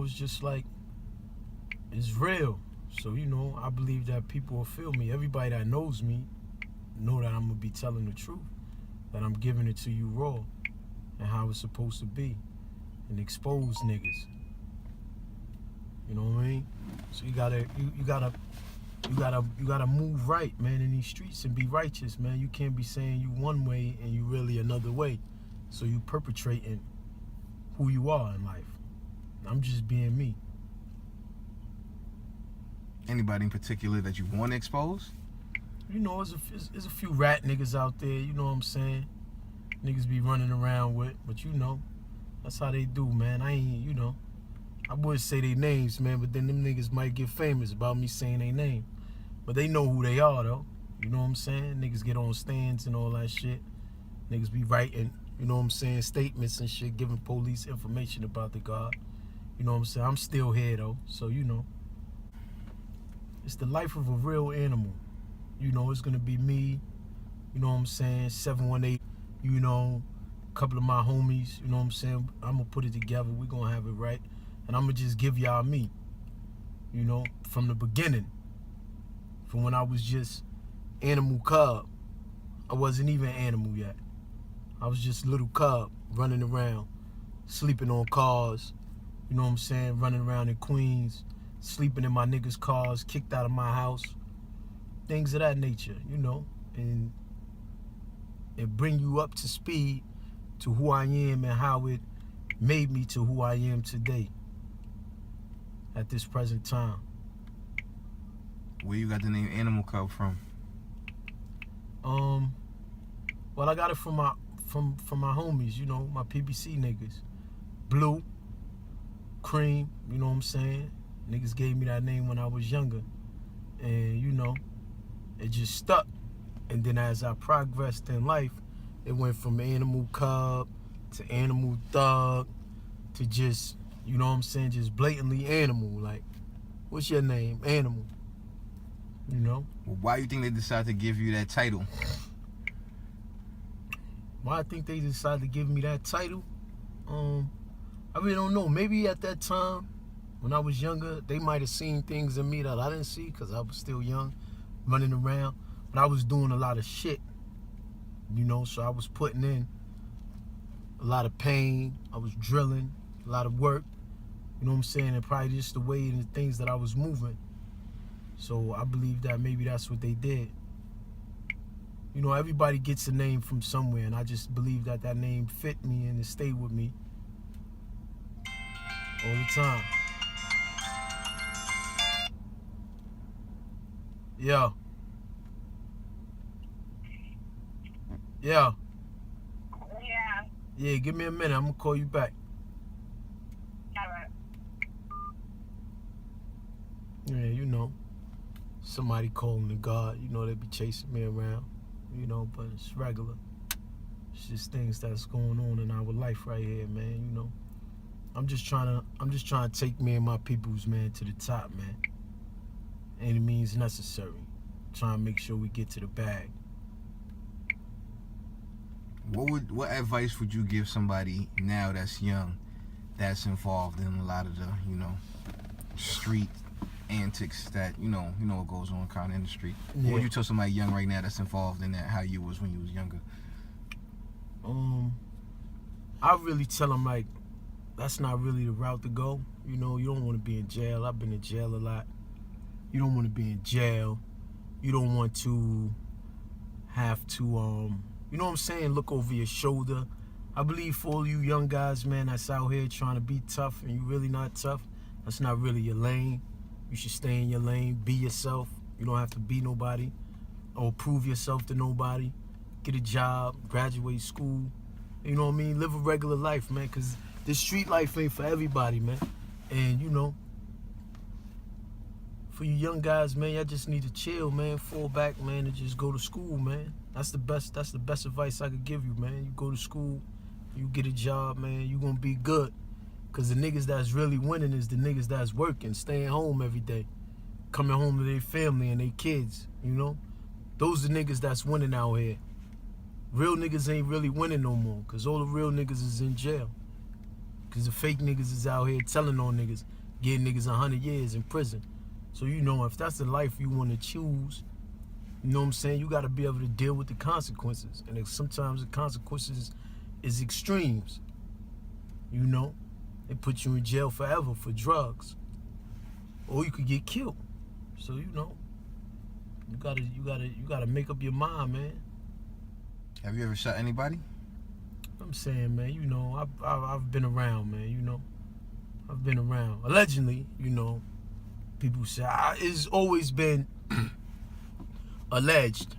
it's just like, it's real. So, I believe that people will feel me. Everybody that knows me know that I'm going to be telling the truth, that I'm giving it to you raw and how it's supposed to be, and expose niggas. You know what I mean? So you gotta move right, man, in these streets and be righteous, man. You can't be saying you one way and you really another way. So you perpetrating who you are in life. I'm just being me. Anybody in particular that you want to expose? There's a few rat niggas out there, you know what I'm saying? Niggas be running around with, but that's how they do, man. I would say their names, man, but then them niggas might get famous about me saying their name. But they know who they are, though. You know what I'm saying? Niggas get on stands and all that shit. Niggas be writing, statements and shit, giving police information about the God. You know what I'm saying? I'm still here, though, so it's the life of a real animal. It's gonna be me, 718, a couple of my homies, I'm gonna put it together, we gonna have it right. And I'm gonna just give y'all me, from the beginning. From when I was just Animal Cub. I wasn't even Animal yet. I was just little Cub running around, sleeping on cars, running around in Queens, sleeping in my niggas' cars, kicked out of my house, things of that nature, and bring you up to speed to who I am and how it made me to who I am today at this present time. Where you got the name Animal Cub from? Well, I got it from my homies, my PBC niggas. Blue, Cream, you know what I'm saying? Niggas gave me that name when I was younger. And, it just stuck. And then as I progressed in life, it went from Animal Cub to Animal Thug to just, just blatantly Animal. Like, what's your name? Animal. Well, why do you think they decided to give you that title? Why I think they decided to give me that title? I really don't know. Maybe at that time, when I was younger, they might have seen things in me that I didn't see because I was still young, running around. But I was doing a lot of shit, so I was putting in a lot of pain. I was drilling, a lot of work, and probably just the way and the things that I was moving. So I believe that maybe that's what they did. Everybody gets a name from somewhere, and I just believe that name fit me and it stayed with me all the time. Yeah. Yeah. Yeah. Yeah, give me a minute. I'm going to call you back. All right. Yeah, somebody calling the God. They be chasing me around, but it's regular. It's just things that's going on in our life right here, man, I'm just trying to take me and my peoples, man, to the top, man. Any means necessary. Trying to make sure we get to the bag. What advice would you give somebody now that's young, that's involved in a lot of the, street antics that, what goes on kind of in the street? Yeah. What would you tell somebody young right now that's involved in that, how you was when you was younger? I really tell them, like, that's not really the route to go. You don't want to be in jail. I've been in jail a lot. You don't want to be in jail. You don't want to have to, look over your shoulder. I believe for all you young guys, man, that's out here trying to be tough and you really not tough, that's not really your lane. You should stay in your lane, be yourself. You don't have to be nobody or prove yourself to nobody. Get a job, graduate school, live a regular life, man, because this street life ain't for everybody, man. And, for you young guys, man, y'all just need to chill, man, fall back, man, and just go to school, man. That's the best advice I could give you, man. You go to school, you get a job, man, you gonna be good. Because the niggas that's really winning is the niggas that's working, staying home every day, coming home to their family and their kids, Those are the niggas that's winning out here. Real niggas ain't really winning no more because all the real niggas is in jail. Because the fake niggas is out here telling on niggas Give niggas 100 years in prison. So, you know, if that's the life you want to choose, you know what I'm saying, you got to be able to deal with the consequences. And sometimes the consequences is extremes. You know, they put you in jail forever for drugs. Or you could get killed. So, you know, you gotta make up your mind, man. Have you ever shot anybody? I'm saying, man, you know, I've been around, man, you know. I've been around. Allegedly, you know, people say, it's always been alleged.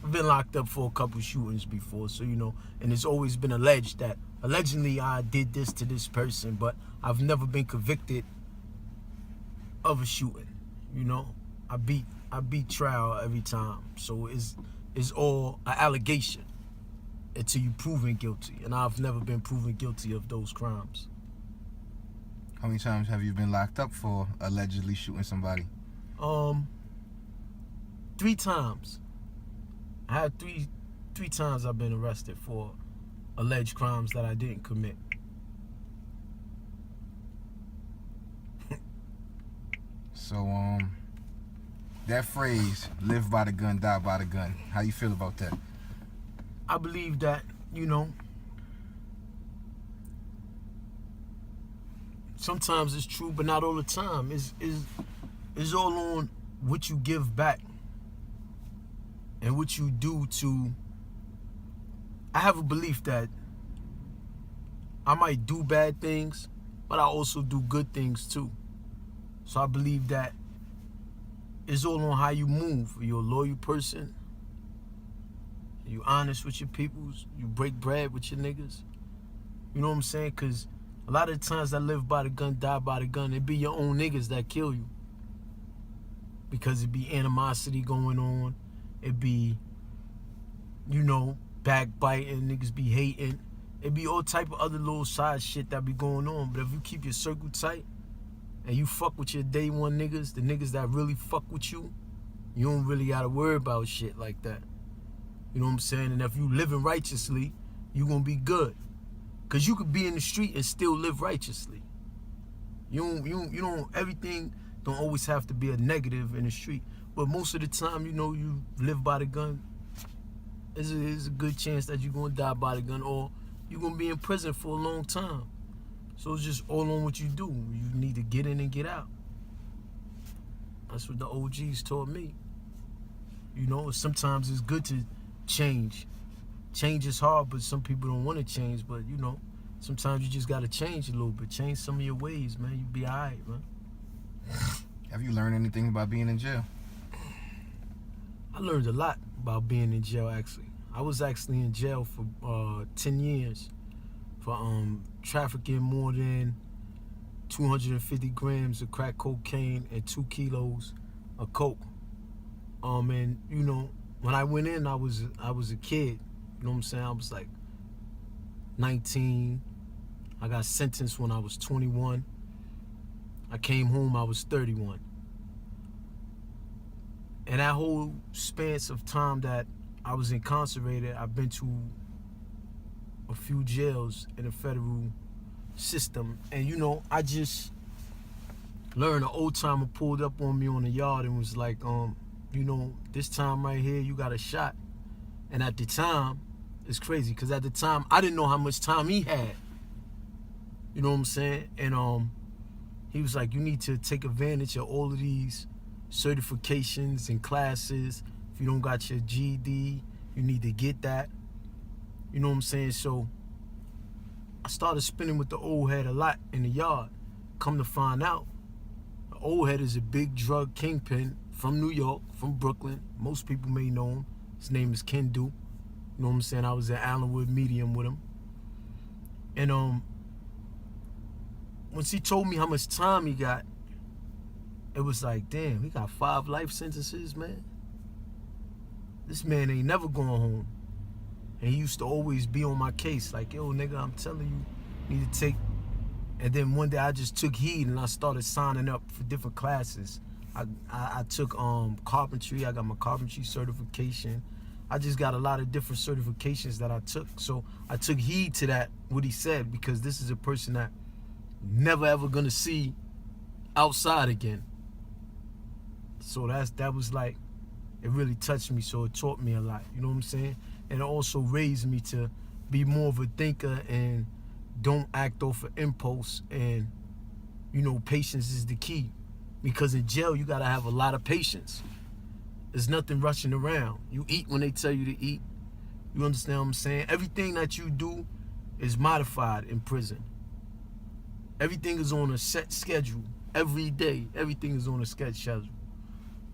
I've been locked up for a couple shootings before, so, you know, and it's always been alleged that allegedly I did this to this person, but I've never been convicted of a shooting, you know. I beat trial every time, so it's all an allegation until you proven guilty, and I've never been proven guilty of those crimes. How many times have you been locked up for allegedly shooting somebody? 3 times. I had three times I've been arrested for alleged crimes that I didn't commit. So, that phrase, live by the gun, die by the gun, how you feel about that? I believe that, you know, sometimes it's true, but not all the time. It's all on what you give back and what you do to... I have a belief that I might do bad things, but I also do good things too. So I believe that it's all on how you move. You're a loyal person. You honest with your peoples. You break bread with your niggas. You know what I'm saying? Because a lot of the times that live by the gun, die by the gun, it be your own niggas that kill you. Because it be animosity going on. It be, you know, backbiting. Niggas be hating. It be all type of other little side shit that be going on. But if you keep your circle tight and you fuck with your day one niggas, the niggas that really fuck with you, you don't really gotta worry about shit like that. You know what I'm saying? And if you living righteously, you gonna be good. Cause you could be in the street and still live righteously. You don't everything don't always have to be a negative in the street. But most of the time, you know, you live by the gun, there's a good chance that you're gonna die by the gun or you're gonna be in prison for a long time. So it's just all on what you do. You need to get in and get out. That's what the OGs taught me. You know, sometimes it's good to change. Change is hard, but some people don't want to change. But, you know, sometimes you just got to change a little bit. Change some of your ways, man. You'll be all right, man. Have you learned anything about being in jail? I learned a lot about being in jail, actually. I was actually in jail for 10 years for trafficking more than 250 grams of crack cocaine and 2 kilos of coke. And, you know, when I went in, I was a kid. You know what I'm saying? I was like 19. I got sentenced when I was 21. I came home, I was 31. And that whole span of time that I was incarcerated, I've been to a few jails in the federal system. And, you know, I just learned an old timer pulled up on me on the yard and was like, you know, this time right here, you got a shot. And at the time, it's crazy, because at the time, I didn't know how much time he had. You know what I'm saying? And he was like, you need to take advantage of all of these certifications and classes. If you don't got your GED, you need to get that. You know what I'm saying? So I started spinning with the old head a lot in the yard. Come to find out, the old head is a big drug kingpin from New York, from Brooklyn. Most people may know him. His name is Ken Du. You know what I'm saying? I was at Allenwood Medium with him. And once he told me how much time he got, it was like, damn, he got 5 life sentences, man. This man ain't never going home. And he used to always be on my case, like, yo, nigga, I'm telling you, you need to take. And then one day I just took heed and I started signing up for different classes. I took carpentry. I got my carpentry certification. I just got a lot of different certifications that I took. So I took heed to that, what he said, because this is a person that never ever gonna see outside again. So that was like, it really touched me. So it taught me a lot. You know what I'm saying? And it also raised me to be more of a thinker and don't act off of impulse. And, you know, patience is the key. Because in jail, you got to have a lot of patience. There's nothing rushing around. You eat when they tell you to eat. You understand what I'm saying? Everything that you do is modified in prison. Everything is on a set schedule. Every day, everything is on a schedule.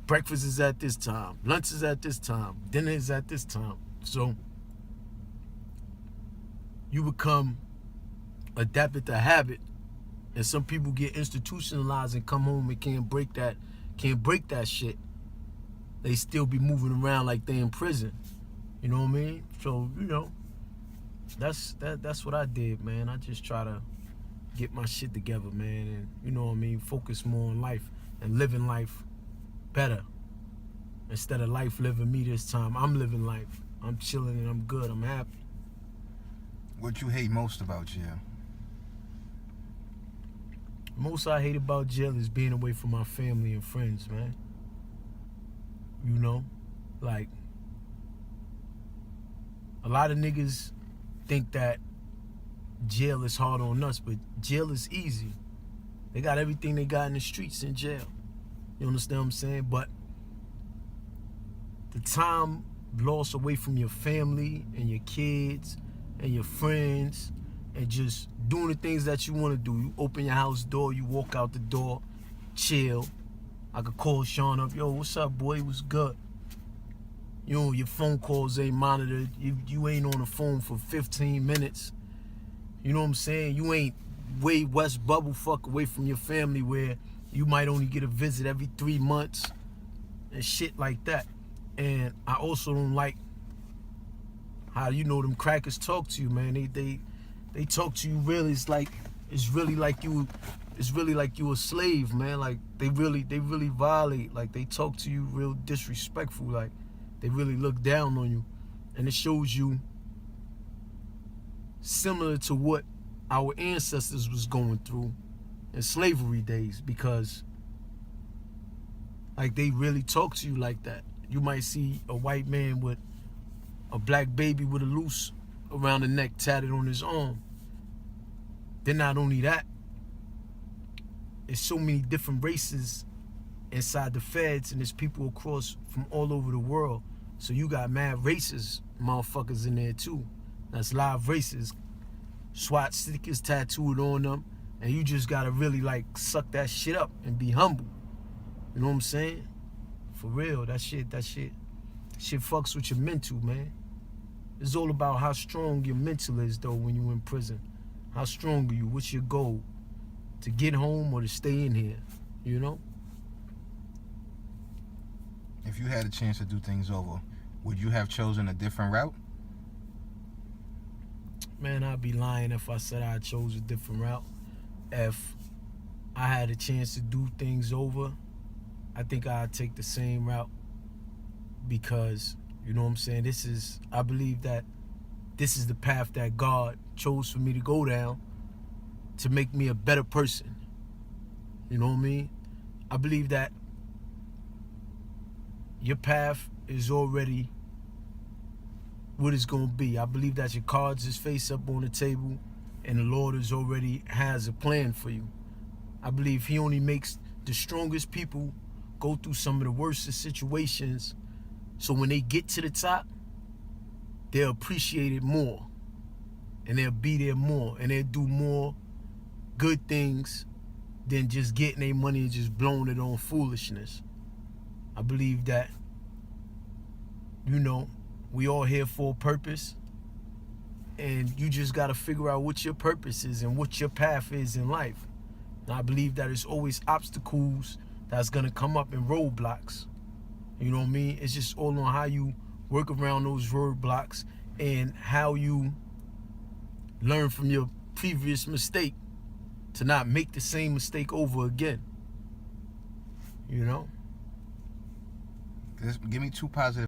Breakfast is at this time. Lunch is at this time. Dinner is at this time. So you become adapted to habit. And some people get institutionalized and come home and can't break that shit. They still be moving around like they in prison. You know what I mean? So, you know, that's what I did, man. I just try to get my shit together, man, and, you know what I mean, focus more on life and living life better. Instead of life living me this time, I'm living life. I'm chilling and I'm good. I'm happy. What you hate most about jail? Most I hate about jail is being away from my family and friends, man. You know, like, a lot of niggas think that jail is hard on us, but jail is easy. They got everything they got in the streets in jail. You understand what I'm saying? But the time lost away from your family and your kids and your friends and just doing the things that you want to do. You open your house door, you walk out the door, chill. I could call Sean up, yo, what's up, boy? What's good? You know, your phone calls ain't monitored. You ain't on the phone for 15 minutes. You know what I'm saying? You ain't way West Bubble fuck away from your family where you might only get a visit every 3 months and shit like that. And I also don't like how, you know, them crackers talk to you, man. They talk to you really. It's really like you a slave, man. Like they really violate. Like they talk to you real disrespectful. Like they really look down on you, and it shows you similar to what our ancestors was going through in slavery days, because like they really talk to you like that. You might see a white man with a black baby with a noose around the neck tatted on his arm. Then not only that, there's so many different races inside the feds, and there's people across from all over the world. So you got mad racist motherfuckers in there too. That's live races. SWAT stickers tattooed on them, and you just gotta really like suck that shit up and be humble. You know what I'm saying? For real, that shit fucks with your mental, man. It's all about how strong your mental is though when you're in prison. How strong are you? What's your goal? To get home or to stay in here, you know? If you had a chance to do things over, would you have chosen a different route? Man, I'd be lying if I said I chose a different route. If I had a chance to do things over, I think I'd take the same route, because, you know what I'm saying, I believe that this is the path that God chose for me to go down to make me a better person. You know what I mean? I believe that your path is already what it's going to be. I believe that your cards is face up on the table and the Lord has a plan for you. I believe he only makes the strongest people go through some of the worst of situations, so when they get to the top, they'll appreciate it more, and they'll be there more, and they'll do more good things than just getting their money and just blowing it on foolishness. I believe that, you know, we all here for a purpose, and you just got to figure out what your purpose is and what your path is in life. And I believe that it's always obstacles that's going to come up in roadblocks. You know what I mean? It's just all on how you work around those roadblocks and how you learn from your previous mistake to not make the same mistake over again. You know? Give me two positive